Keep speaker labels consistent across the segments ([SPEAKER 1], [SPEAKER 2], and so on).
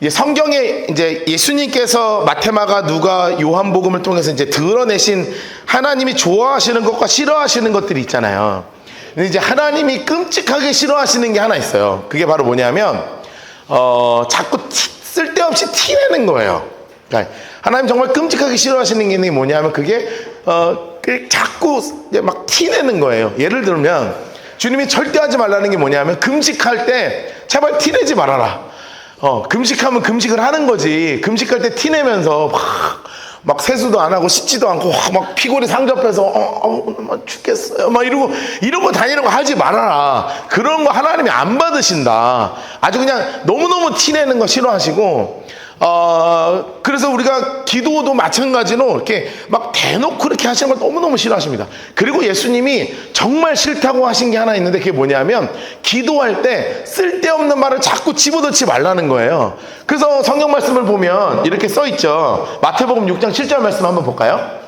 [SPEAKER 1] 이제 성경에 이제 예수님께서 마테마가 누가 요한복음을 통해서 이제 드러내신 하나님이 좋아하시는 것과 싫어하시는 것들이 있잖아요. 근데 이제 하나님이 끔찍하게 싫어하시는 게 하나 있어요. 그게 바로 뭐냐면 자꾸 쓸데없이 티내는 거예요. 그러니까 하나님 정말 끔찍하게 싫어하시는 게 뭐냐면 그게 자꾸 이제 막 티내는 거예요. 예를 들면 주님이 절대 하지 말라는 게 뭐냐면 금식할 때 제발 티내지 말아라. 금식하면 금식을 하는 거지. 금식할 때 티내면서 막 세수도 안 하고 씻지도 않고 막 피골이 상접해서 막 죽겠어요 막 이러고 다니는 거 하지 말아라. 그런 거 하나님이 안 받으신다. 아주 그냥 너무너무 티내는 거 싫어하시고 그래서 우리가 기도도 마찬가지로 이렇게 막 대놓고 그렇게 하시는 걸 너무너무 싫어하십니다. 그리고 예수님이 정말 싫다고 하신 게 하나 있는데 그게 뭐냐면 기도할 때 쓸데없는 말을 자꾸 집어넣지 말라는 거예요. 그래서 성경 말씀을 보면 이렇게 써 있죠. 마태복음 6장 7절 말씀 한번 볼까요?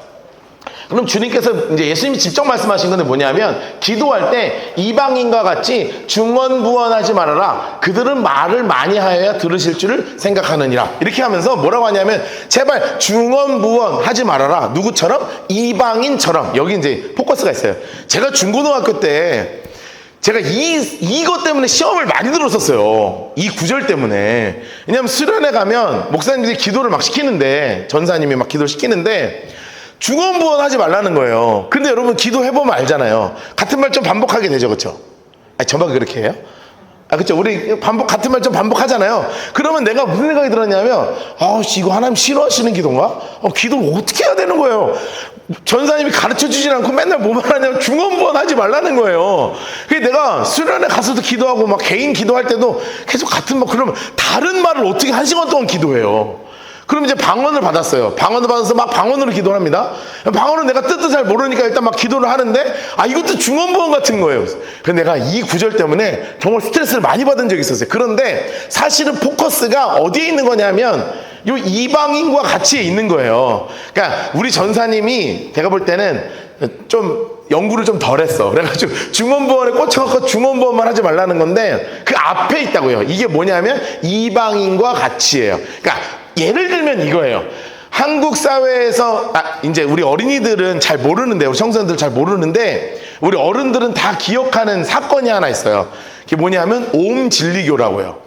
[SPEAKER 1] 그럼 주님께서 이제 예수님이 직접 말씀하신 건데 뭐냐면 기도할 때 이방인과 같이 중언부언하지 말아라. 그들은 말을 많이 하여야 들으실 줄을 생각하느니라. 이렇게 하면서 뭐라고 하냐면 제발 중언부언하지 말아라. 누구처럼? 이방인처럼. 여기 이제 포커스가 있어요. 제가 중고등학교 때 제가 이것 때문에 시험을 많이 들었었어요. 이 구절 때문에. 왜냐하면 수련회 가면 목사님들이 기도를 막 시키는데 전사님이 막 기도를 시키는데 중언부언 하지 말라는 거예요. 근데 여러분 기도해보면 알잖아요. 같은 말 좀 반복하게 되죠. 그렇죠? 아니 저만 그렇게 해요? 그렇죠. 우리 같은 말 좀 반복하잖아요. 그러면 내가 무슨 생각이 들었냐면 이거 하나님 싫어하시는 기도인가? 기도를 어떻게 해야 되는 거예요? 전사님이 가르쳐주진 않고 맨날 뭐만 하냐면 중언부언 하지 말라는 거예요. 그게 내가 수련회 가서도 기도하고 막 개인 기도할 때도 계속 같은 말, 그러면 다른 말을 어떻게 1시간 동안 기도해요? 그럼 이제 방언을 받았어요. 방언을 받아서 막 방언으로 기도를 합니다. 방언은 내가 뜻도 잘 모르니까 일단 막 기도를 하는데 이것도 중언부언 같은 거예요. 그래서 내가 이 구절 때문에 정말 스트레스를 많이 받은 적이 있었어요. 그런데 사실은 포커스가 어디에 있는 거냐면 이 이방인과 같이 있는 거예요. 그러니까 우리 전사님이 제가 볼 때는 좀 연구를 좀 덜 했어. 그래가지고 중언부언에 꽂혀갖고 중언부언만 하지 말라는 건데 그 앞에 있다고요. 이게 뭐냐면 이방인과 같이예요. 그러니까 예를 들면 이거예요. 한국 사회에서 이제 우리 어린이들은 잘 모르는데, 우리 청소년들 잘 모르는데 우리 어른들은 다 기억하는 사건이 하나 있어요. 그게 뭐냐면 오음진리교라고요.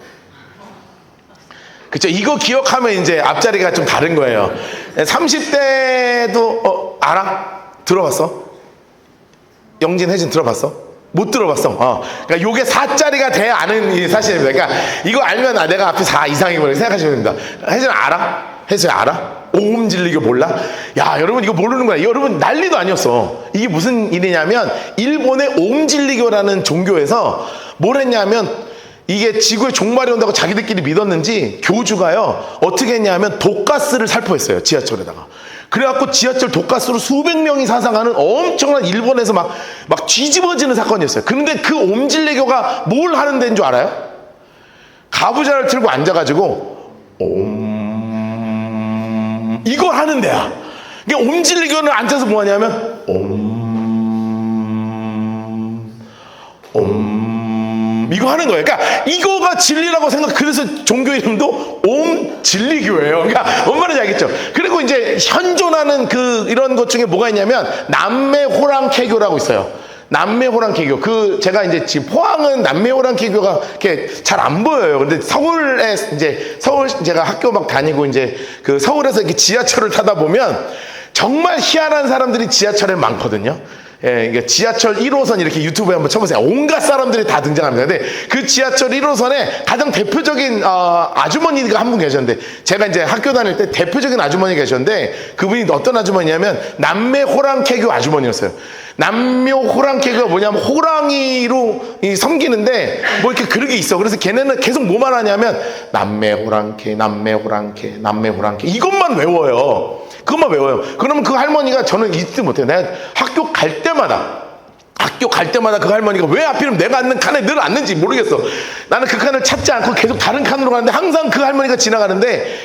[SPEAKER 1] 그쵸? 이거 기억하면 이제 앞자리가 좀 다른 거예요. 30대도 알아? 들어봤어? 영진, 혜진 들어봤어? 못 들어봤어. 그러니까 요게 4짜리가 돼야 아는 사실입니다. 그러니까 이거 알면 내가 앞에 4 이상이구나 생각하시면 됩니다. 혜진 알아? 혜진 알아? 오음진리교 몰라? 야, 여러분 이거 모르는 거야. 여러분 난리도 아니었어. 이게 무슨 일이냐면 일본의 오음진리교라는 종교에서 뭘 했냐면 이게 지구에 종말이 온다고 자기들끼리 믿었는지 교주가요 어떻게 했냐면 독가스를 살포했어요. 지하철에다가. 그래갖고 지하철 독가스로 수백 명이 사상하는 엄청난 일본에서 막 뒤집어지는 사건이었어요. 그런데 그 옴진리교가 뭘 하는 데인 줄 알아요? 가부좌를 틀고 앉아가지고 옴 이걸 하는 데야. 이게 옴진리교는 앉아서 뭐 하냐면 옴 이거 하는 거예요. 그러니까 이거가 진리라고 그래서 종교 이름도 옴진리교예요. 그러니까 뭔 말인지 알겠죠? 그리고 이제 현존하는 이런 것 중에 뭐가 있냐면 남매호랑캐교라고 있어요. 남매호랑캐교. 제가 이제 지금 포항은 남매호랑캐교가 이렇게 잘 안 보여요. 근데 서울 제가 학교 막 다니고 이제 서울에서 이렇게 지하철을 타다 보면 정말 희한한 사람들이 지하철에 많거든요. 예, 지하철 1호선 이렇게 유튜브에 한번 쳐보세요. 온갖 사람들이 다 등장합니다. 근데 그 지하철 1호선에 가장 대표적인 아주머니가 한 분 계셨는데 제가 이제 학교 다닐 때 대표적인 아주머니 계셨는데 그분이 어떤 아주머니냐면 남매호랑캐교 아주머니였어요. 남묘호랑캐교가 뭐냐면 호랑이로 섬기는데 뭐 이렇게 그런 게 있어. 그래서 걔네는 계속 뭐만 하냐면 남매호랑캐 이것만 외워요. 그것만 외워요. 그러면 그 할머니가 저는 잊지 못해요. 내가 학교 갈 때마다 그 할머니가 왜 하필이면 내가 앉는 칸에 늘 앉는지 모르겠어. 나는 그 칸을 찾지 않고 계속 다른 칸으로 가는데 항상 그 할머니가 지나가는데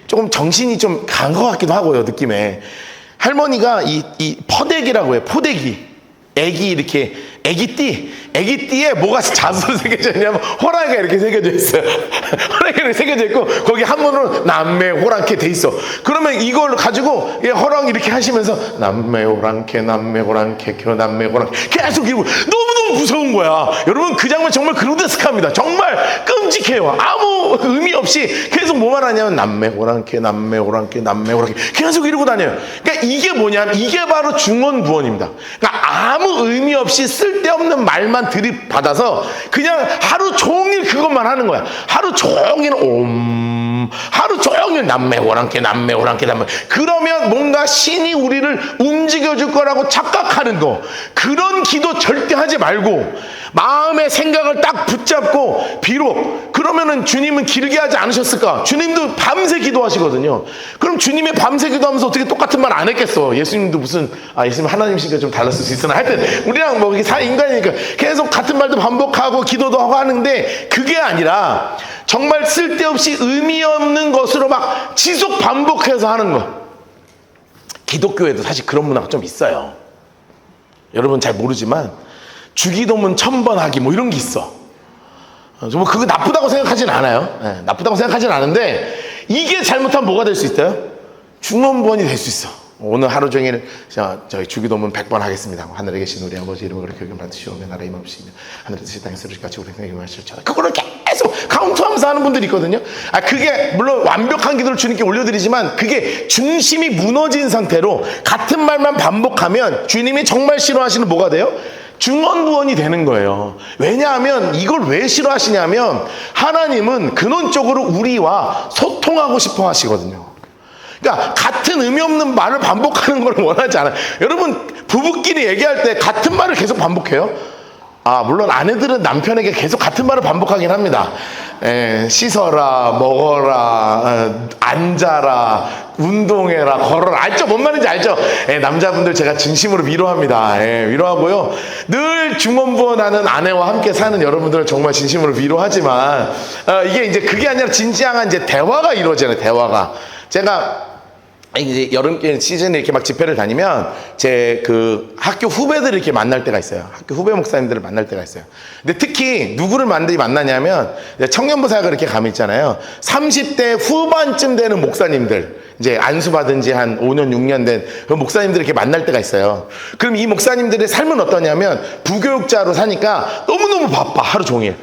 [SPEAKER 1] 조금 정신이 좀 간 것 같기도 하고요. 느낌에 할머니가 이 퍼대기라고 해요. 포대기 애기띠에 뭐가 자수로 새겨져 있냐면 호랑이가 이렇게 새겨져 있어요. 호랑이가 이렇게 새겨져 있고 거기 한문으로 남매 호랑캐 돼 있어. 그러면 이걸 가지고 호랑이 이렇게 하시면서 남매 호랑캐 남매 호랑캐 계속 이러고 너무너무 무서운 거야. 여러분 그 장면 정말 그로데스크합니다. 정말 끔찍해요. 아무 의미 없이 계속 뭐만 하냐면 남매 호랑캐 계속 이러고 다녀요. 그러니까 이게 뭐냐면 이게 바로 중언부언입니다. 그러니까 아무 의미 없이 쓸데없는 말만 들이받아서 그냥 하루 종일 그것만 하는 거야. 하루 종일 하루 종일 남매 호랑캐 그러면 뭔가 신이 우리를 움직여줄 거라고 착각하는 거, 그런 기도 절대 하지 말고 마음의 생각을 딱 붙잡고, 비록 그러면은 주님은 길게 하지 않으셨을까? 주님도 밤새 기도하시거든요. 그럼 주님의 밤새 기도하면서 어떻게 똑같은 말 안 했겠어? 예수님도 예수님 하나님이시니까 좀 달랐을 수 있으나 하여튼 우리랑 뭐 인간이니까 계속 같은 말도 반복하고 기도도 하고 하는데, 그게 아니라 정말 쓸데없이 의미 없는 것으로 막 지속 반복해서 하는 거. 기독교에도 사실 그런 문화가 좀 있어요. 여러분 잘 모르지만 주기도문 1000번 하기 뭐 이런 게 있어. 정말 그거 나쁘다고 생각하진 않아요. 네, 나쁘다고 생각하진 않은데 이게 잘못하면 뭐가 될 수 있어요? 중언부언이 될 수 있어. 오늘 하루 종일 저희 주기도문 100번 하겠습니다. 하늘에 계신 우리 아버지 이름으로 그렇게 받으시오며 나라 임하옵시며 하늘에 계신 땅에서 같이 우리 생에 임하실지어다. 그거를 계속 카운트하면서 하는 분들이 있거든요. 그게 물론 완벽한 기도를 주님께 올려드리지만 그게 중심이 무너진 상태로 같은 말만 반복하면 주님이 정말 싫어하시는 뭐가 돼요? 중언부언이 되는 거예요. 왜냐하면 이걸 왜 싫어하시냐면 하나님은 근원적으로 우리와 소통하고 싶어 하시거든요. 그러니까 같은 의미 없는 말을 반복하는 걸 원하지 않아요. 여러분 부부끼리 얘기할 때 같은 말을 계속 반복해요? 물론 아내들은 남편에게 계속 같은 말을 반복하긴 합니다. 씻어라, 먹어라, 앉아라, 운동해라, 걸어라. 알죠? 뭔 말인지 알죠? 남자분들 제가 진심으로 위로합니다. 위로하고요. 늘 중언부언하는 아내와 함께 사는 여러분들을 정말 진심으로 위로하지만 이게 이제 그게 아니라 진지한 이제 대화가 이루어지잖아요. 대화가. 제가 이제 여름 시즌에 이렇게 막 집회를 다니면 제 그 학교 후배들을 이렇게 만날 때가 있어요. 학교 후배 목사님들을 만날 때가 있어요. 근데 특히 누구를 만나냐면 청년부 사역을 이렇게 가면 있잖아요. 30대 후반쯤 되는 목사님들, 이제 안수받은 지 한 5년, 6년 된 그 목사님들을 이렇게 만날 때가 있어요. 그럼 이 목사님들의 삶은 어떠냐면 부교육자로 사니까 너무너무 바빠. 하루 종일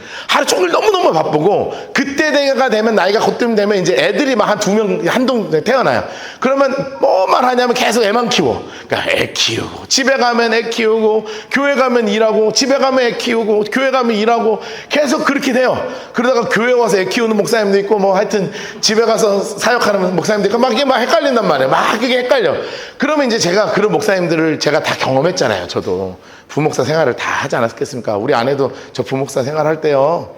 [SPEAKER 1] 너무너무 바쁘고, 그때가 되면 나이가 그쯤 되면 이제 애들이 막 한 2명, 한동 태어나요. 그러면 뭐만 하냐면 계속 애만 키워. 그러니까 애 키우고, 집에 가면 애 키우고, 교회 가면 일하고, 집에 가면 애 키우고, 교회 가면 일하고, 계속 그렇게 돼요. 그러다가 교회 와서 애 키우는 목사님도 있고, 뭐 하여튼 집에 가서 사역하는 목사님도 있고, 막 이게 막 헷갈린단 말이에요. 막 그게 헷갈려. 그러면 이제 제가 그런 목사님들을 제가 다 경험했잖아요. 저도 부목사 생활을 다 하지 않았겠습니까? 우리 아내도 저 부목사 생활할 때요,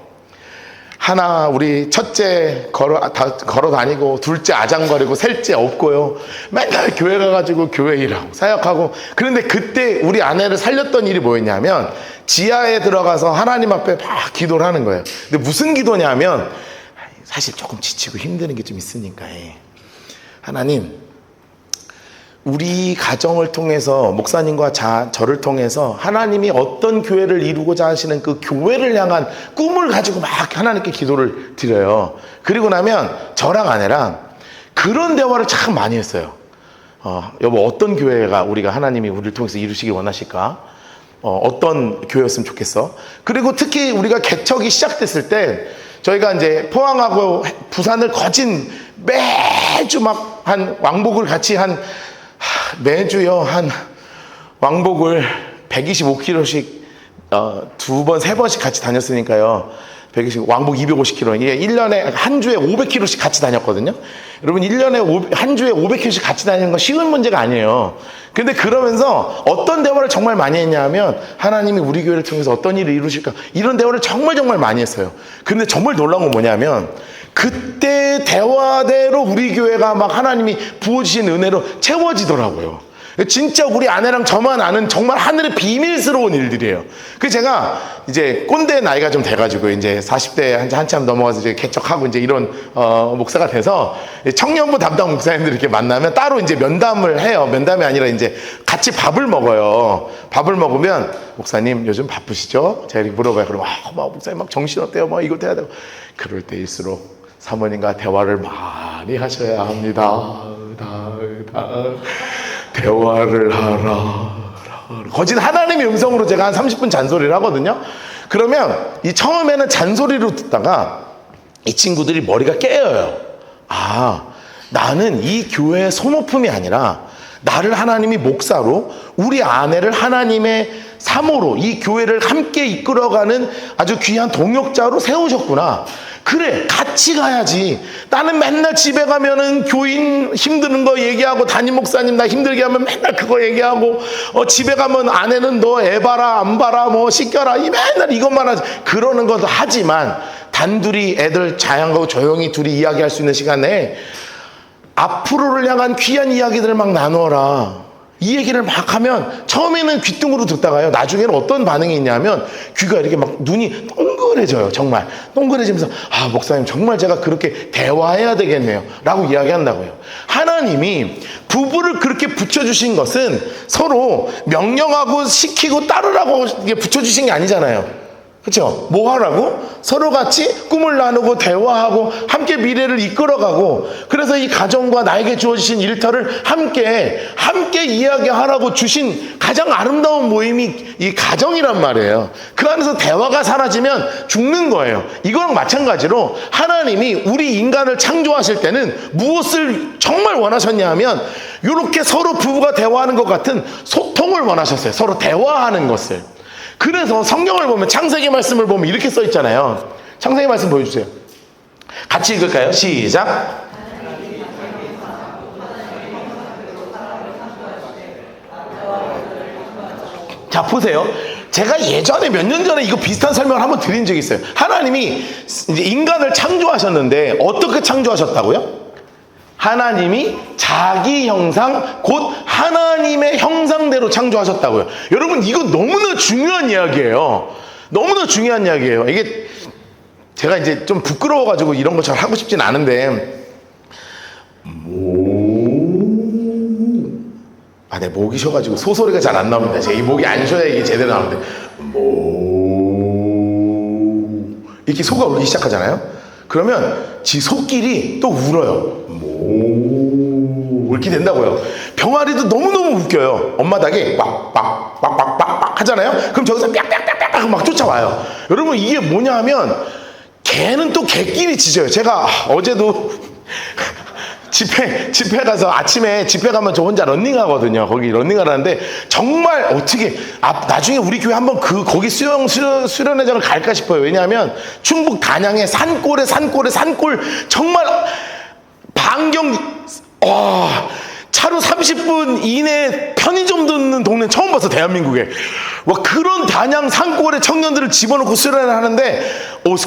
[SPEAKER 1] 우리 첫째 걸어 다니고, 둘째 아장거리고, 셋째 없고요. 맨날 교회 가가지고 교회 일하고 사역하고. 그런데 그때 우리 아내를 살렸던 일이 뭐였냐면 지하에 들어가서 하나님 앞에 막 기도를 하는 거예요. 근데 무슨 기도냐면 사실 조금 지치고 힘드는 게 좀 있으니까, 하나님, 우리 가정을 통해서, 목사님과 저를 통해서 하나님이 어떤 교회를 이루고자 하시는 그 교회를 향한 꿈을 가지고 막 하나님께 기도를 드려요. 그리고 나면 저랑 아내랑 그런 대화를 참 많이 했어요. 여보, 어떤 교회가 우리가 하나님이 우리를 통해서 이루시기 원하실까? 어떤 교회였으면 좋겠어? 그리고 특히 우리가 개척이 시작됐을 때 저희가 이제 포항하고 부산을 거진 매주 막 한 왕복을 같이 매주요, 한 왕복을 125km씩 2번, 3번씩 같이 다녔으니까요. 왕복 250km. 이게 1년에 한 주에 500km씩 같이 다녔거든요. 여러분, 1년에 한 주에 500km씩 같이 다니는 건 쉬운 문제가 아니에요. 근데 그러면서 어떤 대화를 정말 많이 했냐 하면 하나님이 우리 교회를 통해서 어떤 일을 이루실까, 이런 대화를 정말 많이 했어요. 근데 정말 놀라운 건 뭐냐면 그때 대화대로 우리 교회가 막 하나님이 부어주신 은혜로 채워지더라고요. 진짜 우리 아내랑 저만 아는 정말 하늘의 비밀스러운 일들이에요. 그래서 제가 이제 꼰대 나이가 좀 돼가지고 이제 40대 한참 넘어가서 이제 개척하고 이제 이런 목사가 돼서 청년부 담당 목사님들 이렇게 만나면 따로 이제 면담을 해요. 면담이 아니라 이제 같이 밥을 먹어요. 밥을 먹으면 목사님 요즘 바쁘시죠? 제가 이렇게 물어봐요. 그럼 막 목사님 막 정신없대요. 막 이것도 해야 되고. 그럴 때일수록 사모님과 대화를 많이 하셔야 합니다. 대화를 하라. 거진 하나님의 음성으로 제가 한 30분 잔소리를 하거든요. 그러면 이 처음에는 잔소리로 듣다가 이 친구들이 머리가 깨어요. 아, 나는 이 교회의 소모품이 아니라 나를 하나님이 목사로 우리 아내를 하나님의 사모로 이 교회를 함께 이끌어가는 아주 귀한 동역자로 세우셨구나. 그래, 같이 가야지. 나는 맨날 집에 가면은 교인 힘드는 거 얘기하고 담임 목사님 나 힘들게 하면 맨날 그거 얘기하고 집에 가면 아내는 너 애 봐라 안 봐라 뭐 씻겨라 이 맨날 이것만 하지. 그러는 것도 하지만 단둘이 애들 자양하고 조용히 둘이 이야기할 수 있는 시간에 앞으로를 향한 귀한 이야기들을 막 나누어라. 이 얘기를 막 하면 처음에는 귀뚱으로 듣다가요, 나중에는 어떤 반응이 있냐면 귀가 이렇게 막 눈이 동그래져요. 정말 동그래지면서 아, 목사님 정말 제가 그렇게 대화해야 되겠네요 라고 이야기한다고요. 하나님이 부부를 그렇게 붙여주신 것은 서로 명령하고 시키고 따르라고 붙여주신 게 아니잖아요. 그렇죠? 뭐 하라고? 서로 같이 꿈을 나누고 대화하고 함께 미래를 이끌어가고, 그래서 이 가정과 나에게 주어지신 일터를 함께 이야기하라고 주신 가장 아름다운 모임이 이 가정이란 말이에요. 그 안에서 대화가 사라지면 죽는 거예요. 이거랑 마찬가지로 하나님이 우리 인간을 창조하실 때는 무엇을 정말 원하셨냐 하면 이렇게 서로 부부가 대화하는 것 같은 소통을 원하셨어요. 서로 대화하는 것을. 그래서 성경을 보면 창세기 말씀을 보면 이렇게 써 있잖아요. 창세기 말씀 보여주세요. 같이 읽을까요? 시작. 자, 보세요. 제가 예전에 몇 년 전에 이거 비슷한 설명을 한번 드린 적이 있어요. 하나님이 이제 인간을 창조하셨는데 어떻게 창조하셨다고요? 하나님이 자기 형상, 곧 하나님의 형상대로 창조하셨다고요. 여러분, 이거 너무나 중요한 이야기예요. 너무나 중요한 이야기예요. 이게 제가 이제 좀 부끄러워가지고 이런 거 잘 하고 싶진 않은데, 내 목이 쉬어가지고 소소리가 잘 안 나옵니다. 제 이 목이 안 쉬어야 이게 제대로 나오는데, 이렇게 소가 울기 시작하잖아요. 그러면 지 소끼리 또 울어요. 이렇게 된다고요. 병아리도 너무너무 웃겨요. 엄마 닭이 빡빡빡빡빡빡 하잖아요. 그럼 저기서 빽빽빽빽 막 쫓아와요. 여러분, 이게 뭐냐 하면 개는 또 개끼리 짖어요. 제가 어제도 집회 가서 아침에 집회 가면 저 혼자 런닝하거든요. 거기 런닝을 하는데 정말 어떻게 나중에 우리 교회 한번 거기 수련회장을 갈까 싶어요. 왜냐하면 충북 단양의 산골에 산골 정말 반경 차로 30분 이내에 편의점 듣는 동네 처음 봤어, 대한민국에. 와, 그런 단양 산골에 청년들을 집어넣고 수련을 하는데,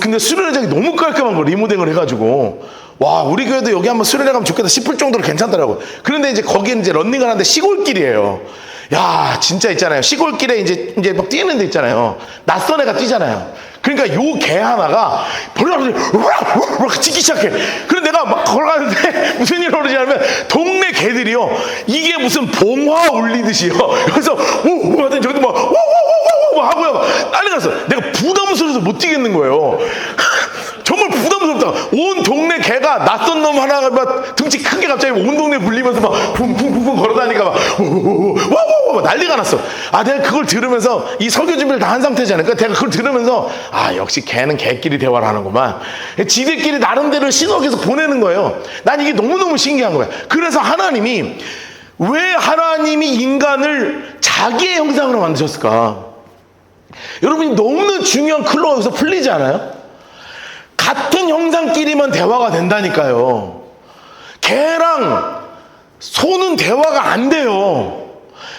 [SPEAKER 1] 근데 수련회장이 너무 깔끔한 거, 리모델을 해가지고. 와, 우리 교회도 여기 한번 수련회 가면 좋겠다 싶을 정도로 괜찮더라고요. 그런데 이제 거기는 이제 런닝을 하는데 시골길이에요. 야, 진짜 있잖아요. 시골길에 이제 막 뛰는 데 있잖아요. 낯선 애가 뛰잖아요. 그러니까 요 개 하나가 벌써 짖기 시작해. 그래서 내가 막 걸어가는데 무슨 일이 벌어지냐면 동네 개들이요, 이게 무슨 봉화 울리듯이요. 그래서 하더니 저기도 막 하고요, 막 난리 났어. 내가 부담스러워서 못 뛰겠는 거예요. 정말 부담스럽다. 온 동네 개가 낯선 놈 하나가 막 등치 큰 게 갑자기 온 동네 불리면서 막 붕붕붕붕 걸어다니까 막 난리가 났어. 내가 그걸 들으면서 이 설교 준비를 다 한 상태잖아요. 그러니까 내가 그걸 들으면서 역시 개는 개끼리 대화를 하는구만. 지들끼리 나름대로 신호 계속 보내는 거예요. 난 이게 너무너무 신기한 거야. 그래서 하나님이 왜 하나님이 인간을 자기의 형상으로 만드셨을까? 여러분이 너무나 중요한 클로가 여기서 풀리지 않아요? 같은 형상끼리만 대화가 된다니까요. 개랑 소는 대화가 안 돼요.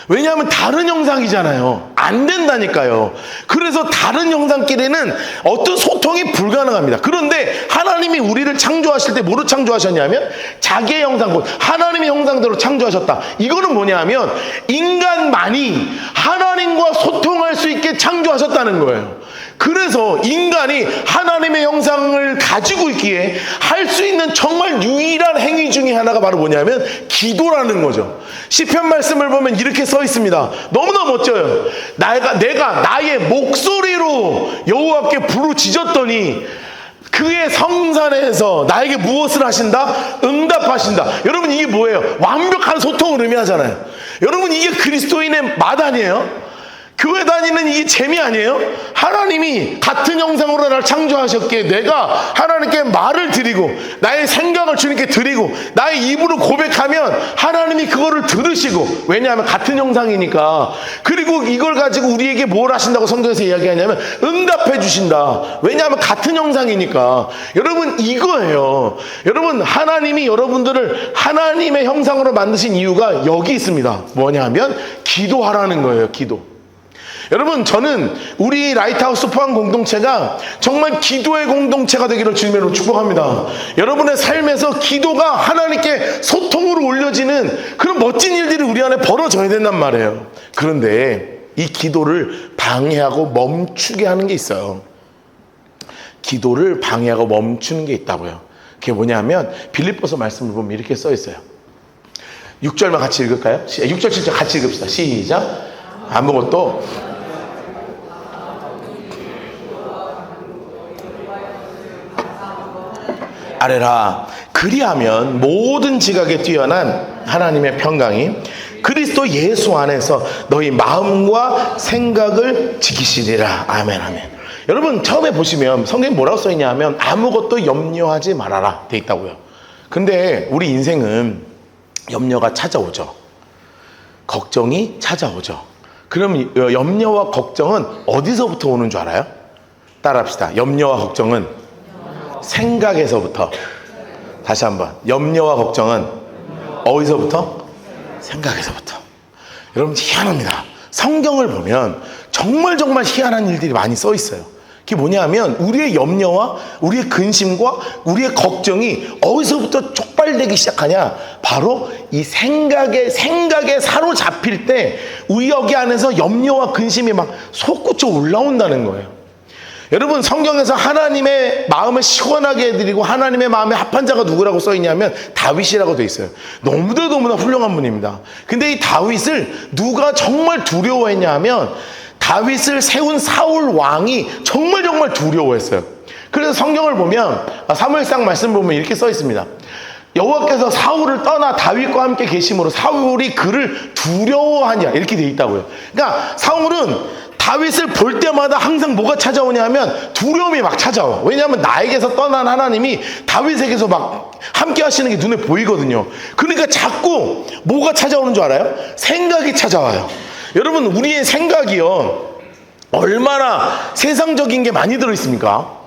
[SPEAKER 1] 왜냐하면 다른 형상이잖아요. 안 된다니까요. 그래서 다른 형상끼리는 어떤 소통이 불가능합니다. 그런데 하나님이 우리를 창조하실 때 뭐로 창조하셨냐면 자기의 형상, 하나님의 형상대로 창조하셨다. 이거는 뭐냐면 인간만이 하나님과 소통할 수 있게 창조하셨다는 거예요. 그래서 인간이 하나님의 형상을 가지고 있기에 할 수 있는 정말 유일한 행위 중에 하나가 바로 뭐냐면 기도라는 거죠. 시편 말씀을 보면 이렇게 써 있습니다. 너무나 멋져요. 내가 나의 목소리로 여호와께 부르짖었더니 그의 성산에서 나에게 무엇을 하신다? 응답하신다. 여러분, 이게 뭐예요? 완벽한 소통을 의미하잖아요. 여러분, 이게 그리스도인의 맛 아니에요? 교회 다니는 이게 재미 아니에요? 하나님이 같은 형상으로 나를 창조하셨기에 내가 하나님께 말을 드리고 나의 생각을 주님께 드리고 나의 입으로 고백하면 하나님이 그거를 들으시고, 왜냐하면 같은 형상이니까. 그리고 이걸 가지고 우리에게 뭘 하신다고 성경에서 이야기하냐면 응답해 주신다. 왜냐하면 같은 형상이니까. 여러분, 이거예요. 여러분, 하나님이 여러분들을 하나님의 형상으로 만드신 이유가 여기 있습니다. 뭐냐면 기도하라는 거예요. 기도. 여러분, 저는 우리 라이트하우스 포항 공동체가 정말 기도의 공동체가 되기를 주님으로 축복합니다. 여러분의 삶에서 기도가 하나님께 소통으로 올려지는 그런 멋진 일들이 우리 안에 벌어져야 된단 말이에요. 그런데 이 기도를 방해하고 멈추게 하는 게 있어요. 기도를 방해하고 멈추는 게 있다고요. 그게 뭐냐면 빌립보서 말씀을 보면 이렇게 써 있어요. 6절만 같이 읽을까요? 6절 7절 같이 읽읍시다. 시작. 아무것도 아뢰라. 그리하면 모든 지각에 뛰어난 하나님의 평강이 그리스도 예수 안에서 너희 마음과 생각을 지키시리라. 아멘, 아멘. 여러분, 처음에 보시면 성경에 뭐라고 써있냐 하면 아무것도 염려하지 말아라 돼 있다고요. 근데 우리 인생은 염려가 찾아오죠. 걱정이 찾아오죠. 그럼 염려와 걱정은 어디서부터 오는 줄 알아요? 따라합시다. 염려와 걱정은 생각에서부터. 다시 한번. 염려와 걱정은 어디서부터? 생각에서부터. 여러분, 희한합니다. 성경을 보면 정말 희한한 일들이 많이 써 있어요. 그게 뭐냐 하면 우리의 염려와 우리의 근심과 우리의 걱정이 어디서부터 촉발되기 시작하냐? 바로 이 생각에 사로잡힐 때 우리 여기 안에서 염려와 근심이 막 솟구쳐 올라온다는 거예요. 여러분, 성경에서 하나님의 마음을 시원하게 해드리고 하나님의 마음에 합한 자가 누구라고 써있냐면 다윗이라고 돼 있어요. 너무나 훌륭한 분입니다. 근데 이 다윗을 누가 정말 두려워했냐 하면 다윗을 세운 사울 왕이 정말 두려워했어요. 그래서 성경을 보면 사무엘상 말씀 보면 이렇게 써 있습니다. 여호와께서 사울을 떠나 다윗과 함께 계심으로 사울이 그를 두려워하냐, 이렇게 돼 있다고요. 그러니까 사울은 다윗을 볼 때마다 항상 뭐가 찾아오냐 하면 두려움이 막 찾아와. 왜냐하면 나에게서 떠난 하나님이 다윗에게서 막 함께 하시는 게 눈에 보이거든요. 그러니까 자꾸 뭐가 찾아오는 줄 알아요? 생각이 찾아와요. 여러분, 우리의 생각이요, 얼마나 세상적인 게 많이 들어있습니까?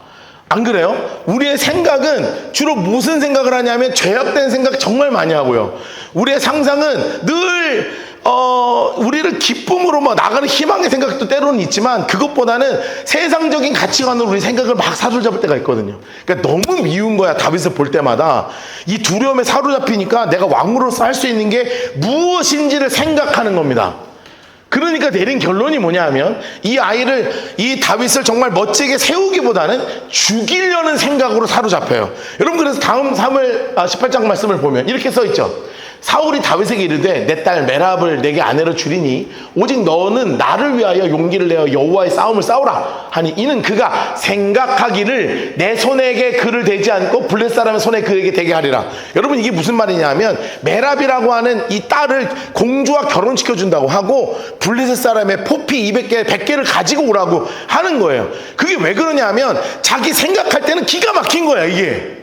[SPEAKER 1] 안 그래요? 우리의 생각은 주로 무슨 생각을 하냐면 죄악된 생각 정말 많이 하고요. 우리의 상상은 늘 우리를 기쁨으로 막 나가는 희망의 생각도 때로는 있지만 그것보다는 세상적인 가치관으로 우리 생각을 막 사로잡을 때가 있거든요. 그러니까 너무 미운 거야. 다윗을 볼 때마다 이 두려움에 사로잡히니까 내가 왕으로서 할 수 있는 게 무엇인지를 생각하는 겁니다. 그러니까 내린 결론이 뭐냐 하면 이 다윗을 정말 멋지게 세우기보다는 죽이려는 생각으로 사로잡혀요. 여러분, 그래서 다음 사무엘 18장 말씀을 보면 이렇게 써있죠. 사울이 다윗에게 이르되 내 딸 메랍을 내게 아내로 주리니 오직 너는 나를 위하여 용기를 내어 여호와의 싸움을 싸우라 하니 이는 그가 생각하기를 내 손에게 그를 대지 않고 블레셋 사람의 손에 그에게 대게 하리라. 여러분, 이게 무슨 말이냐 하면 메랍이라고 하는 이 딸을 공주와 결혼시켜 준다고 하고 블레셋 사람의 포피 200개 100개를 가지고 오라고 하는 거예요. 그게 왜 그러냐 하면 자기 생각할 때는 기가 막힌 거야. 이게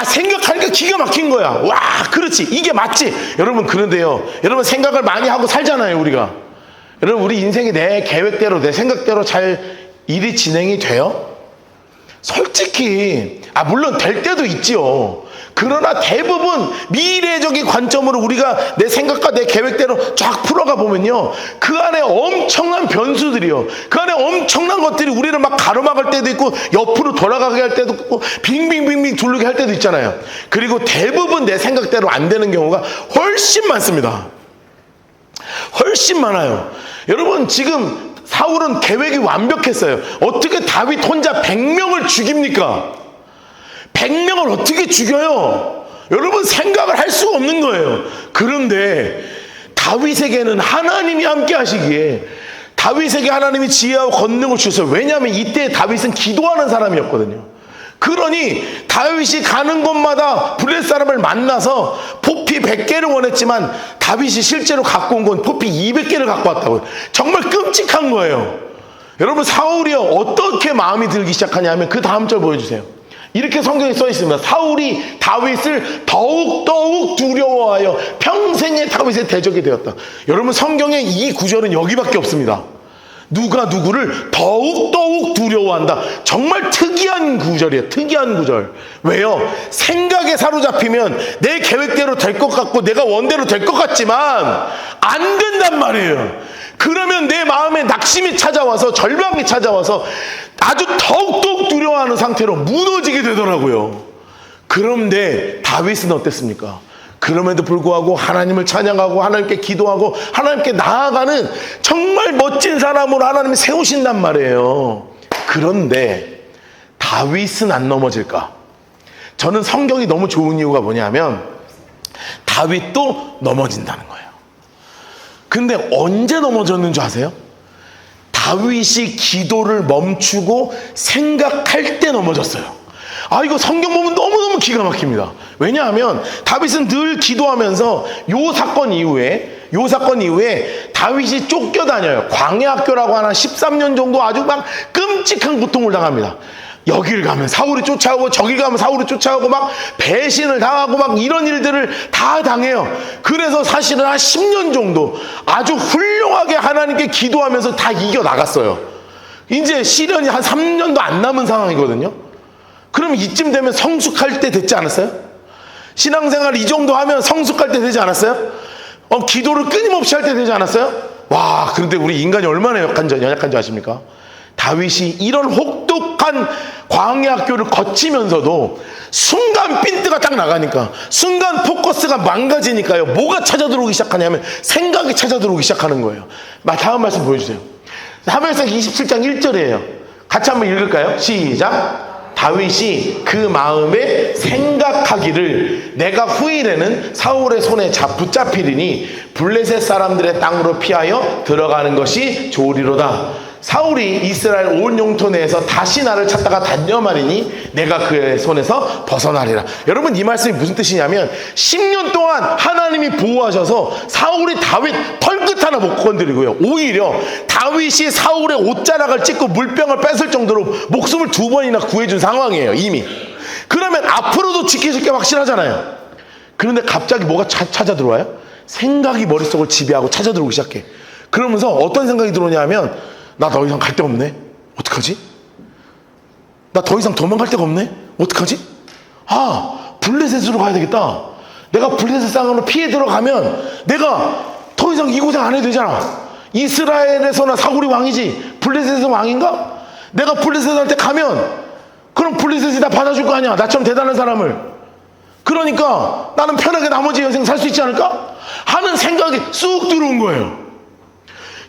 [SPEAKER 1] 생각하니까 기가 막힌 거야. 와, 그렇지, 이게 맞지. 여러분, 그런데요, 여러분, 생각을 많이 하고 살잖아요, 우리가. 여러분, 우리 인생이 내 계획대로 내 생각대로 잘 일이 진행이 돼요? 솔직히 물론 될 때도 있지요. 그러나 대부분 미래적인 관점으로 우리가 내 생각과 내 계획대로 쫙 풀어가 보면요, 그 안에 엄청난 변수들이요, 그 안에 엄청난 것들이 우리를 막 가로막을 때도 있고 옆으로 돌아가게 할 때도 있고 빙빙빙빙 둘르게 할 때도 있잖아요. 그리고 대부분 내 생각대로 안 되는 경우가 훨씬 많습니다. 훨씬 많아요. 여러분, 지금 사울은 계획이 완벽했어요. 어떻게 다윗 혼자 100명을 죽입니까? 100명을 어떻게 죽여요? 여러분, 생각을 할 수가 없는 거예요. 그런데 다윗에게는 하나님이 함께 하시기에 다윗에게 하나님이 지혜하고 권능을 주셨어요. 왜냐하면 이때 다윗은 기도하는 사람이었거든요. 그러니 다윗이 가는 곳마다 블레셋 사람을 만나서 포피 100개를 원했지만 다윗이 실제로 갖고 온 건 포피 200개를 갖고 왔다고요. 정말 끔찍한 거예요. 여러분, 사울이요, 어떻게 마음이 들기 시작하냐면 그 다음 절 보여주세요. 이렇게 성경에 써 있습니다. 사울이 다윗을 더욱 두려워하여 평생의 다윗의 대적이 되었다. 여러분, 성경에 이 구절은 여기밖에 없습니다. 누가 누구를 더욱 두려워한다. 정말 특이한 구절이에요. 특이한 구절. 왜요? 생각에 사로잡히면 내 계획대로 될 것 같고 내가 원대로 될 것 같지만 안 된단 말이에요. 그러면 내 마음에 낙심이 찾아와서, 절망이 찾아와서 아주 더욱 두려워하는 상태로 무너지게 되더라고요. 그런데 다윗은 어땠습니까? 그럼에도 불구하고 하나님을 찬양하고 하나님께 기도하고 하나님께 나아가는 정말 멋진 사람으로 하나님이 세우신단 말이에요. 그런데 다윗은 안 넘어질까? 저는 성경이 너무 좋은 이유가 뭐냐면 다윗도 넘어진다는 거예요. 근데 언제 넘어졌는 줄 아세요? 다윗이 기도를 멈추고 생각할 때 넘어졌어요. 이거 성경 보면 너무너무 기가 막힙니다. 왜냐하면 다윗은 늘 기도하면서 요 사건 이후에 다윗이 쫓겨다녀요. 광야학교라고 하나 13년 정도 아주 막 끔찍한 고통을 당합니다. 여길 가면 사울이 쫓아오고 저길 가면 사울이 쫓아오고 막 배신을 당하고 막 이런 일들을 다 당해요. 그래서 사실은 한 10년 정도 아주 훌륭하게 하나님께 기도하면서 다 이겨나갔어요. 이제 시련이 한 3년도 안 남은 상황이거든요. 그럼 이쯤 되면 성숙할 때 됐지 않았어요? 신앙생활 이 정도 하면 성숙할 때 되지 않았어요? 기도를 끊임없이 할 때 되지 않았어요? 와, 그런데 우리 인간이 얼마나 연약한지 아십니까? 다윗이 이런 혹독한 광야학교를 거치면서도 순간 핀트가 딱 나가니까, 순간 포커스가 망가지니까요, 뭐가 찾아들어오기 시작하냐면 생각이 찾아들어오기 시작하는 거예요. 다음 말씀 보여주세요. 사무엘상 27장 1절이에요. 같이 한번 읽을까요? 시작. 다윗이 그 마음에 생각하기를 내가 후일에는 사울의 손에 붙잡히리니 블레셋 사람들의 땅으로 피하여 들어가는 것이 좋으리로다. 사울이 이스라엘 온 영토 내에서 다시 나를 찾다가 단념하리니 내가 그의 손에서 벗어나리라. 여러분, 이 말씀이 무슨 뜻이냐면 10년 동안 하나님이 보호하셔서 사울이 다윗 털끝 하나 못 건드리고요, 오히려 다윗이 사울의 옷자락을 찢고 물병을 뺏을 정도로 목숨을 2번이나 구해준 상황이에요, 이미. 그러면 앞으로도 지키실 게 확실하잖아요. 그런데 갑자기 뭐가 찾아 들어와요? 생각이 머릿속을 지배하고 찾아 들어오기 시작해. 그러면서 어떤 생각이 들어오냐면 나 더 이상 갈 데가 없네? 어떡하지? 나 더 이상 도망갈 데가 없네? 어떡하지? 블레셋으로 가야 되겠다. 내가 블레셋 땅으로 피해 들어가면 내가 더 이상 이 고생 안 해도 되잖아. 이스라엘에서나 사울이 왕이지 블레셋에서 왕인가? 내가 블레셋한테 가면 그럼 블레셋이 나 받아줄 거 아니야, 나처럼 대단한 사람을. 그러니까 나는 편하게 나머지 인생 살 수 있지 않을까? 하는 생각이 쑥 들어온 거예요.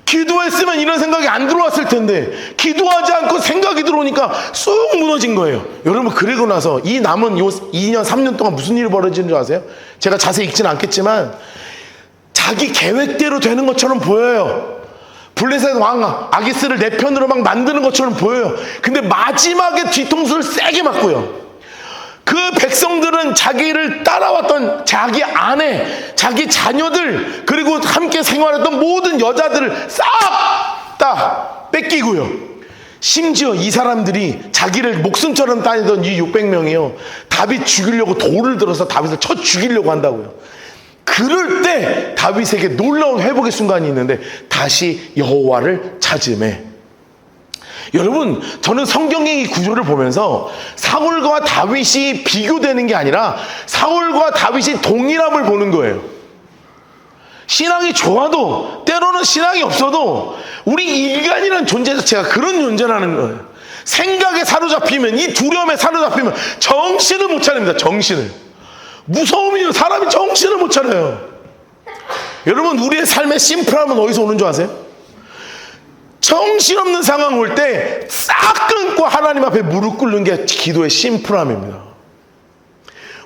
[SPEAKER 1] 기도했으면 이런 생각이 안 들어왔을 텐데 기도하지 않고 생각이 들어오니까 쑥 무너진 거예요. 여러분, 그리고 나서 이 남은 2년 3년 동안 무슨 일이 벌어지는 줄 아세요? 제가 자세히 읽지는 않겠지만 자기 계획대로 되는 것처럼 보여요. 블레셋 왕 아기스를 내 편으로 막 만드는 것처럼 보여요. 근데 마지막에 뒤통수를 세게 맞고요, 그 백성들은 자기를 따라왔던 자기 아내, 자기 자녀들, 그리고 함께 생활했던 모든 여자들을 싹 다 뺏기고요. 심지어 이 사람들이 자기를 목숨처럼 다니던 이 600명이요, 다윗 죽이려고 돌을 들어서 다윗을 쳐 죽이려고 한다고요. 그럴 때 다윗에게 놀라운 회복의 순간이 있는데 다시 여호와를 찾음에, 여러분, 저는 성경의 이 구조를 보면서 사울과 다윗이 비교되는 게 아니라 사울과 다윗이 동일함을 보는 거예요. 신앙이 좋아도 때로는 신앙이 없어도 우리 인간이라는 존재 자체가 그런 존재라는 거예요. 생각에 사로잡히면, 이 두려움에 사로잡히면 정신을 못 차립니다. 정신을. 무서움이요, 사람이 정신을 못 차려요. 여러분, 우리의 삶의 심플함은 어디서 오는 줄 아세요? 정신없는 상황 올 때 싹 끊고 하나님 앞에 무릎 꿇는 게 기도의 심플함입니다.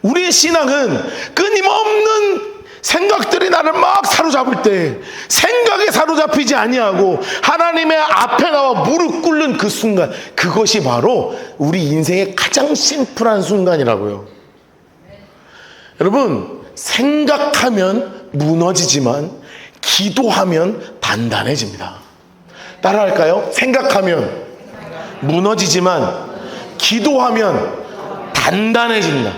[SPEAKER 1] 우리의 신앙은 끊임없는 생각들이 나를 막 사로잡을 때 생각에 사로잡히지 아니하고 하나님의 앞에 나와 무릎 꿇는 그 순간, 그것이 바로 우리 인생의 가장 심플한 순간이라고요. 여러분, 생각하면 무너지지만 기도하면 단단해집니다. 따라할까요? 생각하면 무너지지만 기도하면 단단해집니다.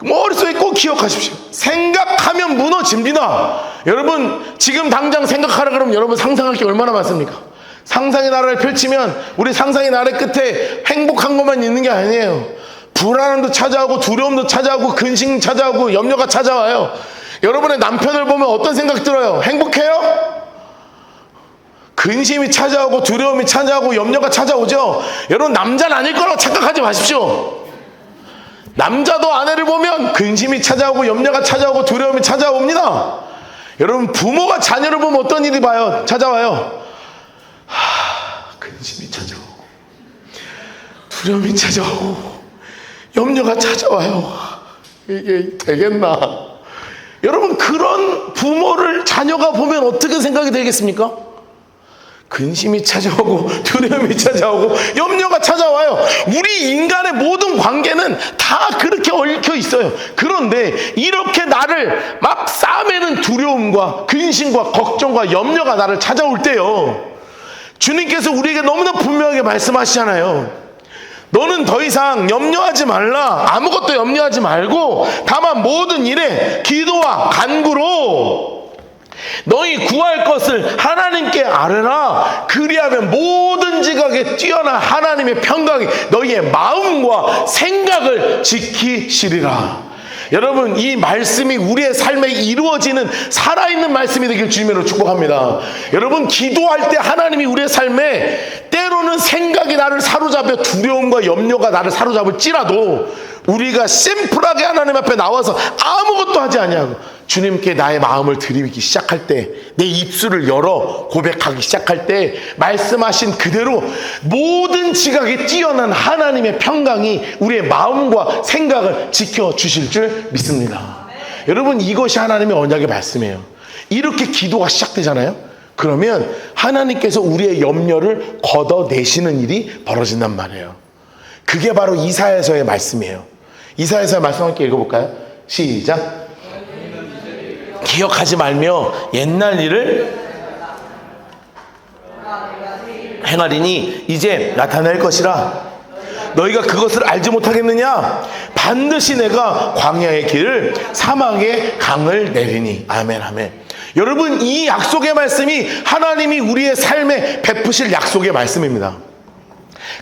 [SPEAKER 1] 머릿속에 꼭 기억하십시오. 생각하면 무너집니다. 여러분, 지금 당장 생각하라 그러면 여러분 상상할 게 얼마나 많습니까? 상상의 나라를 펼치면 우리 상상의 나라 끝에 행복한 것만 있는 게 아니에요. 불안함도 찾아오고 두려움도 찾아오고 근심 찾아오고 염려가 찾아와요. 여러분의 남편을 보면 어떤 생각 들어요? 행복해요? 근심이 찾아오고 두려움이 찾아오고 염려가 찾아오죠. 여러분, 남자는 아닐 거라고 착각하지 마십시오. 남자도 아내를 보면 근심이 찾아오고 염려가 찾아오고 두려움이 찾아옵니다. 여러분, 부모가 자녀를 보면 어떤 일이 찾아와요? 근심이 찾아오고 두려움이 찾아오고 염려가 찾아와요. 이게 되겠나? 여러분, 그런 부모를 자녀가 보면 어떻게 생각이 되겠습니까? 근심이 찾아오고 두려움이 찾아오고 염려가 찾아와요. 우리 인간의 모든 관계는 다 그렇게 얽혀 있어요. 그런데 이렇게 나를 막 싸매는 두려움과 근심과 걱정과 염려가 나를 찾아올 때요, 주님께서 우리에게 너무나 분명하게 말씀하시잖아요. 너는 더 이상 염려하지 말라. 아무것도 염려하지 말고 다만 모든 일에 기도와 간구로 너희 구할 것을 하나님께 아뢰라. 그리하면 모든 지각에 뛰어난 하나님의 평강이 너희의 마음과 생각을 지키시리라. 여러분, 이 말씀이 우리의 삶에 이루어지는 살아있는 말씀이 되길 주님으로 축복합니다. 여러분, 기도할 때 하나님이 우리의 삶에 때로는 생각이 나를 사로잡여 두려움과 염려가 나를 사로잡을지라도 우리가 심플하게 하나님 앞에 나와서 아무것도 하지 아니하고 주님께 나의 마음을 드리기 시작할 때, 내 입술을 열어 고백하기 시작할 때 말씀하신 그대로 모든 지각에 뛰어난 하나님의 평강이 우리의 마음과 생각을 지켜주실 줄 믿습니다. 여러분, 이것이 하나님의 언약의 말씀이에요. 이렇게 기도가 시작되잖아요. 그러면 하나님께서 우리의 염려를 걷어내시는 일이 벌어진단 말이에요. 그게 바로 이사야서의 말씀이에요. 이사야서의 말씀 함께 읽어볼까요? 시작. 기억하지 말며 옛날 일을 행하리니 이제 나타날 것이라. 너희가 그것을 알지 못하겠느냐? 반드시 내가 광야의 길을 사막의 강을 내리니. 아멘, 아멘. 여러분, 이 약속의 말씀이 하나님이 우리의 삶에 베푸실 약속의 말씀입니다.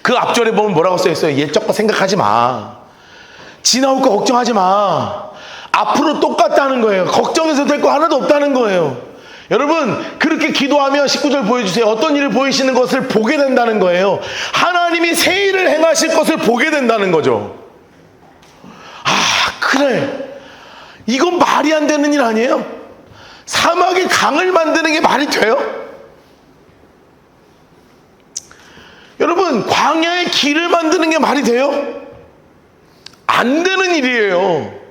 [SPEAKER 1] 그 앞절에 보면 뭐라고 써있어요? 옛적 거 생각하지 마. 지나올 거 걱정하지 마. 앞으로 똑같다는 거예요. 걱정해서 될 거 하나도 없다는 거예요. 여러분, 그렇게 기도하면 19절 보여주세요. 어떤 일을 보이시는 것을 보게 된다는 거예요. 하나님이 새 일을 행하실 것을 보게 된다는 거죠. 아, 그래, 이건 말이 안 되는 일 아니에요? 사막에 강을 만드는 게 말이 돼요? 여러분, 광야의 길을 만드는 게 말이 돼요? 안 되는 일이에요.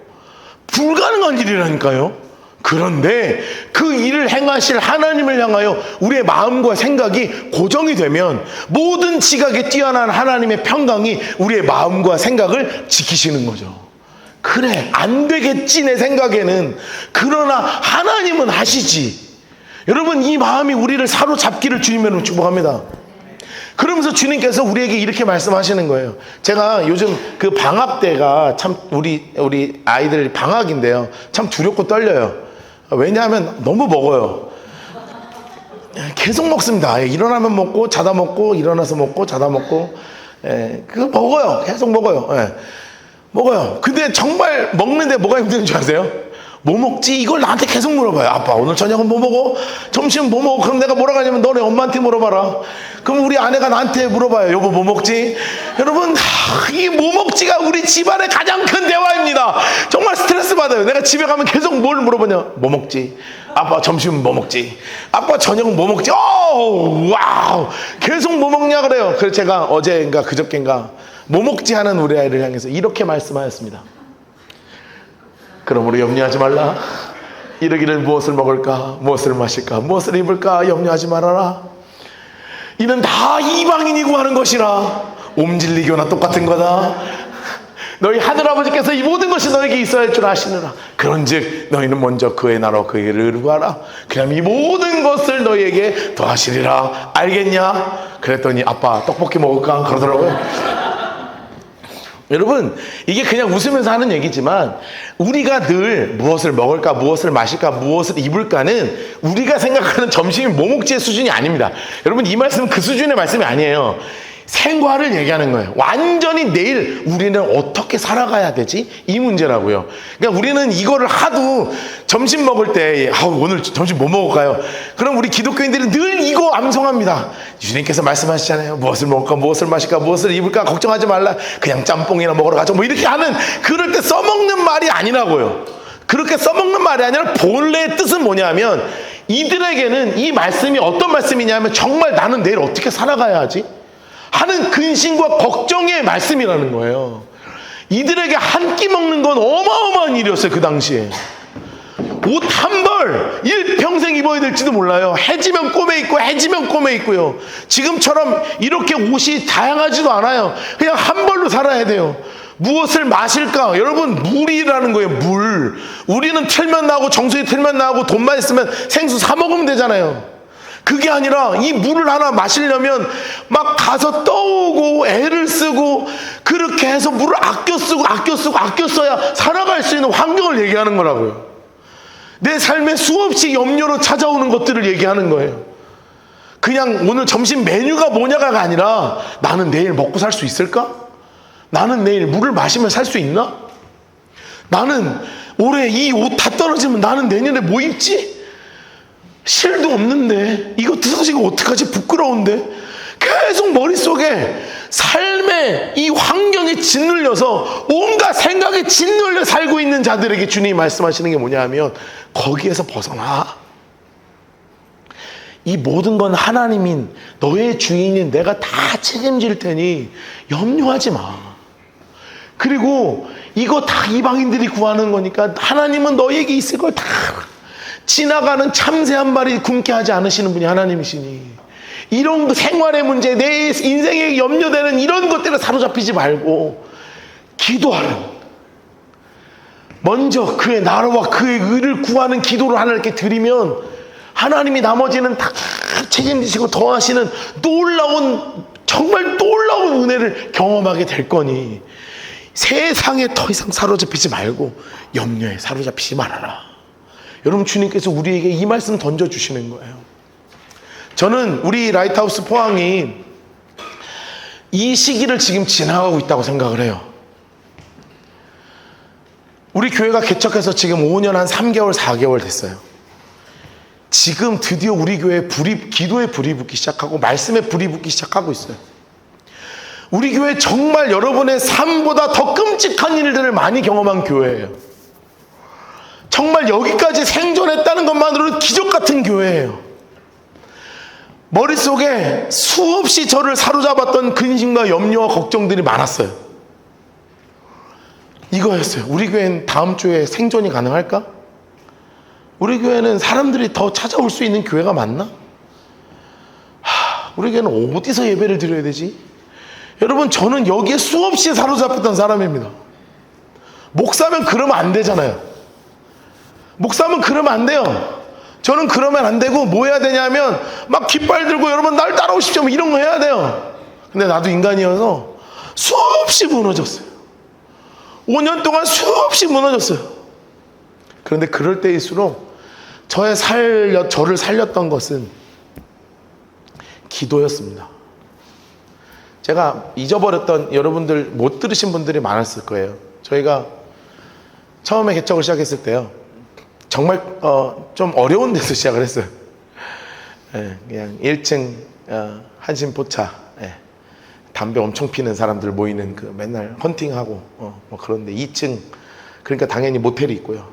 [SPEAKER 1] 불가능한 일이라니까요. 그런데 그 일을 행하실 하나님을 향하여 우리의 마음과 생각이 고정이 되면 모든 지각에 뛰어난 하나님의 평강이 우리의 마음과 생각을 지키시는 거죠. 그래, 안 되겠지 내 생각에는. 그러나 하나님은 하시지. 여러분, 이 마음이 우리를 사로잡기를 주님으로 축복합니다. 그러면서 주님께서 우리에게 이렇게 말씀하시는 거예요. 제가 요즘 그 방학 때가 참 우리 아이들 방학인데요, 참 두렵고 떨려요. 왜냐하면 너무 먹어요. 계속 먹습니다. 일어나면 먹고 자다 먹고 일어나서 먹고 자다 먹고 그거 먹어요. 계속 먹어요. 먹어요. 근데 정말 먹는데 뭐가 힘든 줄 아세요? 뭐 먹지? 이걸 나한테 계속 물어봐요. 아빠 오늘 저녁은 뭐 먹어? 점심은 뭐 먹어? 그럼 내가 뭐라고 하냐면 너네 엄마한테 물어봐라. 그럼 우리 아내가 나한테 물어봐요. 여보 뭐 먹지? 여러분 이 뭐 먹지가 우리 집안의 가장 큰 대화입니다. 정말 스트레스 받아요. 내가 집에 가면 계속 뭘 물어보냐? 뭐 먹지? 아빠 점심은 뭐 먹지? 아빠 저녁은 뭐 먹지? 와우 계속 뭐 먹냐 그래요. 그래서 제가 어제인가 그저께인가 뭐 먹지 하는 우리 아이를 향해서 이렇게 말씀하였습니다. 그러므로 염려하지 말라. 이르기를 무엇을 먹을까, 무엇을 마실까, 무엇을 입을까 염려하지 말아라. 이는 다 이방인이 구하는 것이라. 옴질리교나 똑같은 거다. 너희 하늘아버지께서 이 모든 것이 너에게 있어야 할 줄 아시느라. 그런즉 너희는 먼저 그의 나라와 그의 의를 구하라. 그럼 이 모든 것을 너희에게 더하시리라. 알겠냐? 그랬더니 아빠 떡볶이 먹을까? 그러더라고요. 여러분 이게 그냥 웃으면서 하는 얘기지만 우리가 늘 무엇을 먹을까 무엇을 마실까 무엇을 입을까는 우리가 생각하는 점심이 뭐 먹지의 수준이 아닙니다. 여러분 이 말씀은 그 수준의 말씀이 아니에요. 생활을 얘기하는 거예요. 완전히 내일 우리는 어떻게 살아가야 되지? 이 문제라고요. 그러니까 우리는 이거를 하도 점심 먹을 때 오늘 점심 뭐 먹을까요? 그럼 우리 기독교인들은 늘 이거 암송합니다. 주님께서 말씀하시잖아요. 무엇을 먹을까 무엇을 마실까 무엇을 입을까 걱정하지 말라. 그냥 짬뽕이나 먹으러 가자 뭐 이렇게 하는 그럴 때 써먹는 말이 아니라고요. 그렇게 써먹는 말이 아니라 본래의 뜻은 뭐냐면 이들에게는 이 말씀이 어떤 말씀이냐면 정말 나는 내일 어떻게 살아가야 하지? 하는 근심과 걱정의 말씀이라는 거예요. 이들에게 한 끼 먹는 건 어마어마한 일이었어요. 그 당시에 옷 한 벌 일평생 입어야 될지도 몰라요. 해지면 꼬매 입고 해지면 꼬매 입고요. 지금처럼 이렇게 옷이 다양하지도 않아요. 그냥 한 벌로 살아야 돼요. 무엇을 마실까? 여러분 물이라는 거예요. 물. 우리는 틀면 나오고 정수기 틀면 나오고 돈만 있으면 생수 사 먹으면 되잖아요. 그게 아니라 이 물을 하나 마시려면 막 가서 떠오고 애를 쓰고 그렇게 해서 물을 아껴 써야 살아갈 수 있는 환경을 얘기하는 거라고요. 내 삶에 수없이 염려로 찾아오는 것들을 얘기하는 거예요. 그냥 오늘 점심 메뉴가 뭐냐가 아니라 나는 내일 먹고 살 수 있을까? 나는 내일 물을 마시면 살 수 있나? 나는 올해 이 옷 다 떨어지면 나는 내년에 뭐 입지? 실도 없는데 이거 뜯어지고 어떡하지? 부끄러운데 계속 머릿속에 삶의 이 환경에 짓눌려서 온갖 생각에 짓눌려 살고 있는 자들에게 주님이 말씀하시는 게 뭐냐 하면 거기에서 벗어나. 이 모든 건 하나님인 너의 주인인 내가 다 책임질 테니 염려하지 마. 그리고 이거 다 이방인들이 구하는 거니까 하나님은 너에게 있을 걸 다 지나가는 참새 한 마리 굶게 하지 않으시는 분이 하나님이시니 이런 생활의 문제 내 인생에 염려되는 이런 것들에 사로잡히지 말고 기도하는 먼저 그의 나라와 그의 의를 구하는 기도를 하나님께 드리면 하나님이 나머지는 다 책임지시고 더하시는 정말 놀라운 은혜를 경험하게 될 거니 세상에 더 이상 사로잡히지 말고 염려에 사로잡히지 말아라. 여러분 주님께서 우리에게 이 말씀 던져주시는 거예요. 저는 우리 라이트하우스 포항이 이 시기를 지금 지나가고 있다고 생각을 해요. 우리 교회가 개척해서 지금 5년 한 3개월 4개월 됐어요. 지금 드디어 우리 교회에 기도에 불이 붙기 시작하고 말씀에 불이 붙기 시작하고 있어요. 우리 교회 정말 여러분의 삶보다 더 끔찍한 일들을 많이 경험한 교회예요. 정말 여기까지 생존했다는 것만으로도 기적 같은 교회예요. 머릿속에 수없이 저를 사로잡았던 근심과 염려와 걱정들이 많았어요. 이거였어요. 우리 교회는 다음 주에 생존이 가능할까? 우리 교회는 사람들이 더 찾아올 수 있는 교회가 맞나? 우리 교회는 어디서 예배를 드려야 되지? 여러분 저는 여기에 수없이 사로잡혔던 사람입니다. 목사면 그러면 안 되잖아요. 목사면 그러면 안 돼요. 저는 그러면 안 되고 뭐 해야 되냐면 막 깃발 들고 여러분 날 따라오십시오 이런 거 해야 돼요. 근데 나도 인간이어서 수없이 무너졌어요. 5년 동안 수없이 무너졌어요. 그런데 그럴 때일수록 저를 살렸던 것은 기도였습니다. 제가 잊어버렸던, 여러분들 못 들으신 분들이 많았을 거예요. 저희가 처음에 개척을 시작했을 때요, 정말 좀 어려운 데서 시작을 했어요. 예, 그냥 1층 한신포차, 예, 담배 엄청 피는 사람들 모이는 그 맨날 헌팅하고 뭐 그런데 2층, 그러니까 당연히 모텔이 있고요,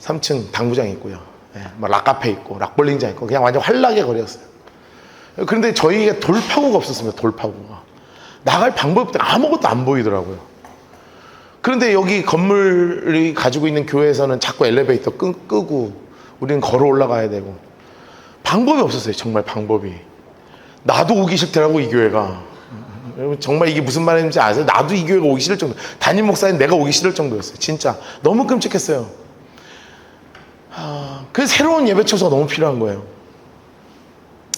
[SPEAKER 1] 3층 당구장 있고요, 예, 뭐 락카페 있고 락볼링장 있고 그냥 완전 환락의 거리였어요. 그런데 저희가 돌파구가 없었습니다. 돌파구가. 나갈 방법이 아무것도 안 보이더라고요. 그런데 여기 건물이 가지고 있는 교회에서는 자꾸 엘리베이터 끄고 우리는 걸어 올라가야 되고 방법이 없었어요. 정말 방법이. 나도 오기 싫더라고, 이 교회가. 여러분 정말 이게 무슨 말인지 아세요? 나도 이 교회가 오기 싫을 정도, 담임 목사님 내가 오기 싫을 정도였어요. 진짜 너무 끔찍했어요. 그래서 새로운 예배처소가 너무 필요한 거예요.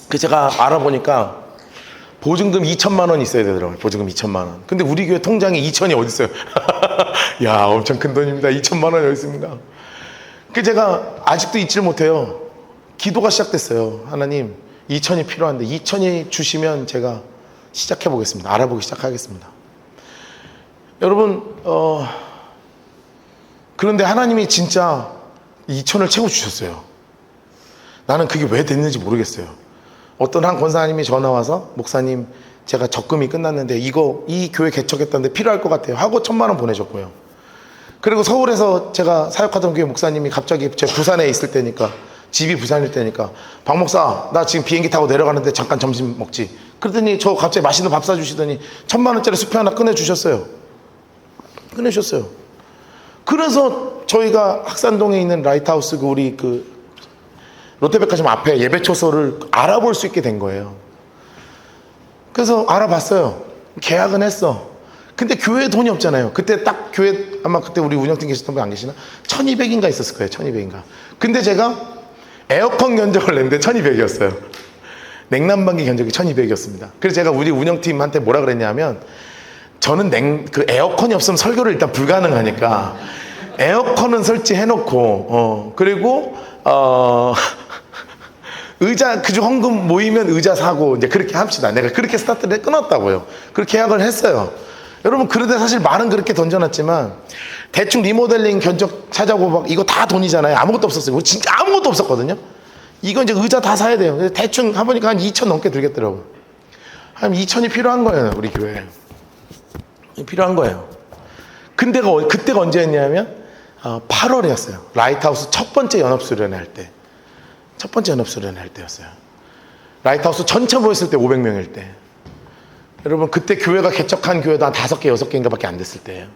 [SPEAKER 1] 그 제가 알아보니까 보증금 2천만 원 있어야 되더라고요. 보증금 2천만 원. 근데 우리 교회 통장에 2천이 어디 있어요? 야, 엄청 큰 돈입니다. 2천만 원이 어디 있습니까? 그 제가 아직도 잊지를 못해요. 기도가 시작됐어요. 하나님, 2천이 필요한데 2천이 주시면 제가 시작해 보겠습니다. 알아보기 시작하겠습니다. 여러분, 그런데 하나님이 진짜 2천을 채워 주셨어요. 나는 그게 왜 됐는지 모르겠어요. 어떤 한 권사님이 전화 와서, 목사님 제가 적금이 끝났는데 이 교회 개척했다는데 필요할 것 같아요 하고 1,000만 원 보내줬고요. 그리고 서울에서 제가 사역하던 교회 목사님이 갑자기, 제가 부산에 있을 때니까, 집이 부산일 때니까, 박 목사 나 지금 비행기 타고 내려가는데 잠깐 점심 먹지. 그러더니 저 갑자기 맛있는 밥 사주시더니 1,000만 원짜리 수표 하나 꺼내주셨어요. 꺼내주셨어요. 그래서 저희가 학산동에 있는 라이트하우스 우리 롯데백화점 앞에 예배초소를 알아볼 수 있게 된 거예요. 그래서 알아봤어요. 계약은 했어. 근데 교회에 돈이 없잖아요. 그때 딱 교회, 아마 그때 우리 운영팀 계셨던 분 안 계시나? 1,200인가 있었을 거예요. 1,200인가. 근데 제가 에어컨 견적을 냈는데 1,200이었어요. 냉난방기 견적이 1,200이었습니다. 그래서 제가 우리 운영팀한테 뭐라 그랬냐면, 저는 에어컨이 없으면 설교를 일단 불가능하니까 에어컨은 설치해놓고, 그리고 의자, 그중 헌금 모이면 의자 사고 이제 그렇게 합시다. 내가 그렇게 스타트를 끊었다고요. 그렇게 계약을 했어요. 여러분, 그런데 사실 말은 그렇게 던져놨지만 대충 리모델링 견적 찾아보고 막 이거 다 돈이잖아요. 아무것도 없었어요. 진짜 아무것도 없었거든요. 이거 이제 의자 다 사야 돼요. 대충 해보니까 한 2천 넘게 들겠더라고요. 한 2천이 필요한 거예요. 우리 교회에 필요한 거예요. 근데 그때가 언제였냐면 8월이었어요. 라이트하우스 첫 번째 연합수련회 할 때. 첫 번째 연합수련회 할 때였어요. 라이트하우스 전체 모였을 때 500명일 때. 여러분, 그때 교회가 개척한 교회도 한 5개, 6개인가 밖에 안 됐을 때예요.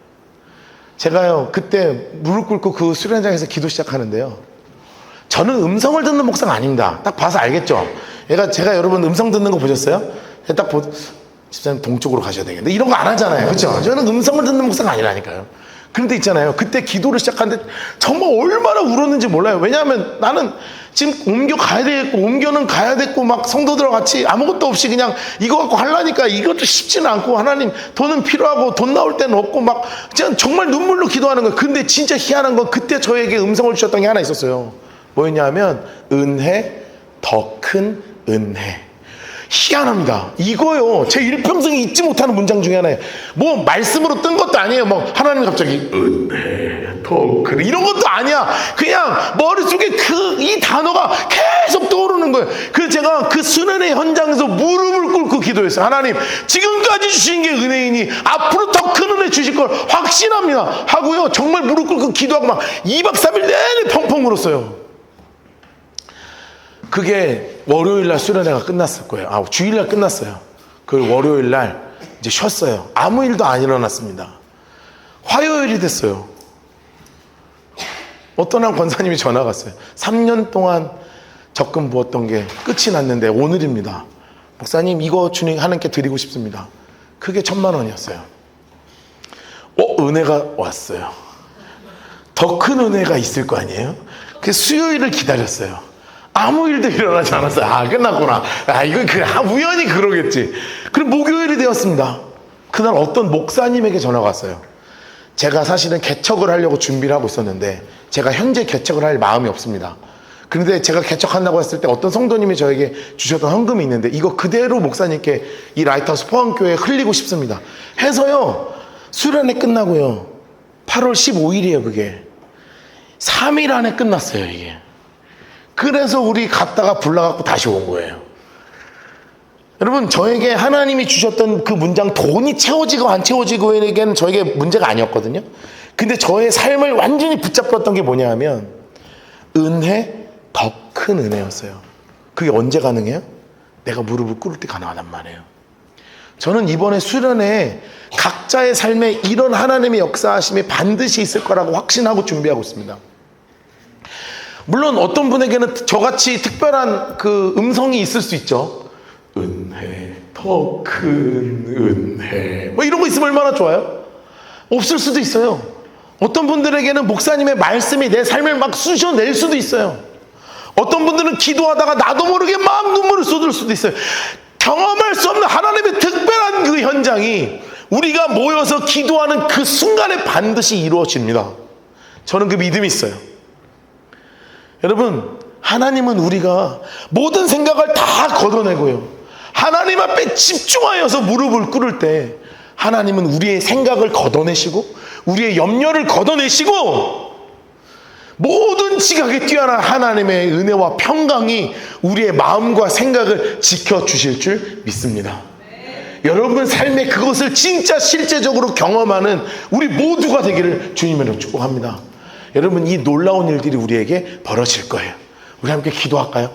[SPEAKER 1] 제가요, 그때 무릎 꿇고 그 수련장에서 기도 시작하는데요. 저는 음성을 듣는 목사가 아닙니다. 딱 봐서 알겠죠? 제가 여러분 음성 듣는 거 보셨어요? 딱 집사님 동쪽으로 가셔야 되겠는데 이런 거 안 하잖아요. 그렇죠? 저는 음성을 듣는 목사가 아니라니까요. 그런데 있잖아요, 그때 기도를 시작하는데 정말 얼마나 울었는지 몰라요. 왜냐하면 나는 지금 옮겨 가야 되겠고, 옮겨는 가야 됐고, 막 성도들과 같이 아무것도 없이 그냥 이거 갖고 하려니까 이것도 쉽지는 않고, 하나님 돈은 필요하고 돈 나올 때는 없고, 막 정말 눈물로 기도하는 거예요. 근데 진짜 희한한 건 그때 저에게 음성을 주셨던 게 하나 있었어요. 뭐였냐면 은혜, 더 큰 은혜. 희한합니다. 이거요, 제 일평생에 잊지 못하는 문장 중에 하나예요. 뭐 말씀으로 뜬 것도 아니에요. 뭐 하나님 갑자기 은혜, 더 큰, 이런 것도 아니야. 그냥 머릿속에 이 단어가 계속 떠오르는 거예요. 그래서 제가 그 수련회 현장에서 무릎을 꿇고 기도했어요. 하나님, 지금까지 주신 게 은혜이니 앞으로 더 큰 은혜 주실 걸 확신합니다 하고요, 정말 무릎 꿇고 기도하고 막 2박 3일 내내 펑펑 울었어요. 그게 월요일날 수련회가 끝났을 거예요. 주일날 끝났어요. 그 월요일날 이제 쉬었어요. 아무 일도 안 일어났습니다. 화요일이 됐어요. 어떤 한 권사님이 전화가 왔어요. 3년 동안 적금 부었던 게 끝이 났는데 오늘입니다. 목사님, 이거 주님 하나님께 드리고 싶습니다. 그게 1,000만 원이었어요. 은혜가 왔어요. 더 큰 은혜가 있을 거 아니에요? 그 수요일을 기다렸어요. 아무 일도 일어나지 않았어요. 끝났구나. 이건 우연히 그러겠지. 그럼 목요일이 되었습니다. 그날 어떤 목사님에게 전화가 왔어요. 제가 사실은 개척을 하려고 준비를 하고 있었는데 제가 현재 개척을 할 마음이 없습니다. 그런데 제가 개척한다고 했을 때 어떤 성도님이 저에게 주셨던 헌금이 있는데 이거 그대로 목사님께 이 라이트하우스 포항교회에 흘리고 싶습니다. 해서요. 수련회 끝나고요. 8월 15일이에요 그게. 3일 안에 끝났어요 이게. 그래서 우리 갔다가 불나갖고 다시 온 거예요. 여러분 저에게 하나님이 주셨던 그 문장 돈이 채워지고 안 채워지고에게는 저에게 문제가 아니었거든요. 근데 저의 삶을 완전히 붙잡았던 게 뭐냐 하면 은혜, 더 큰 은혜였어요. 그게 언제 가능해요? 내가 무릎을 꿇을 때 가능하단 말이에요. 저는 이번에 수련회에 각자의 삶에 이런 하나님의 역사하심이 반드시 있을 거라고 확신하고 준비하고 있습니다. 물론 어떤 분에게는 저같이 특별한 그 음성이 있을 수 있죠. 은혜, 더 큰 은혜 뭐 이런 거 있으면 얼마나 좋아요? 없을 수도 있어요. 어떤 분들에게는 목사님의 말씀이 내 삶을 막 쑤셔낼 수도 있어요. 어떤 분들은 기도하다가 나도 모르게 막 눈물을 쏟을 수도 있어요. 경험할 수 없는 하나님의 특별한 그 현장이 우리가 모여서 기도하는 그 순간에 반드시 이루어집니다. 저는 그 믿음이 있어요. 여러분 하나님은 우리가 모든 생각을 다 걷어내고요 하나님 앞에 집중하여서 무릎을 꿇을 때 하나님은 우리의 생각을 걷어내시고 우리의 염려를 걷어내시고 모든 지각에 뛰어난 하나님의 은혜와 평강이 우리의 마음과 생각을 지켜주실 줄 믿습니다. 여러분 삶의 그것을 진짜 실제적으로 경험하는 우리 모두가 되기를 주님으로 축복합니다. 여러분 이 놀라운 일들이 우리에게 벌어질 거예요. 우리 함께 기도할까요?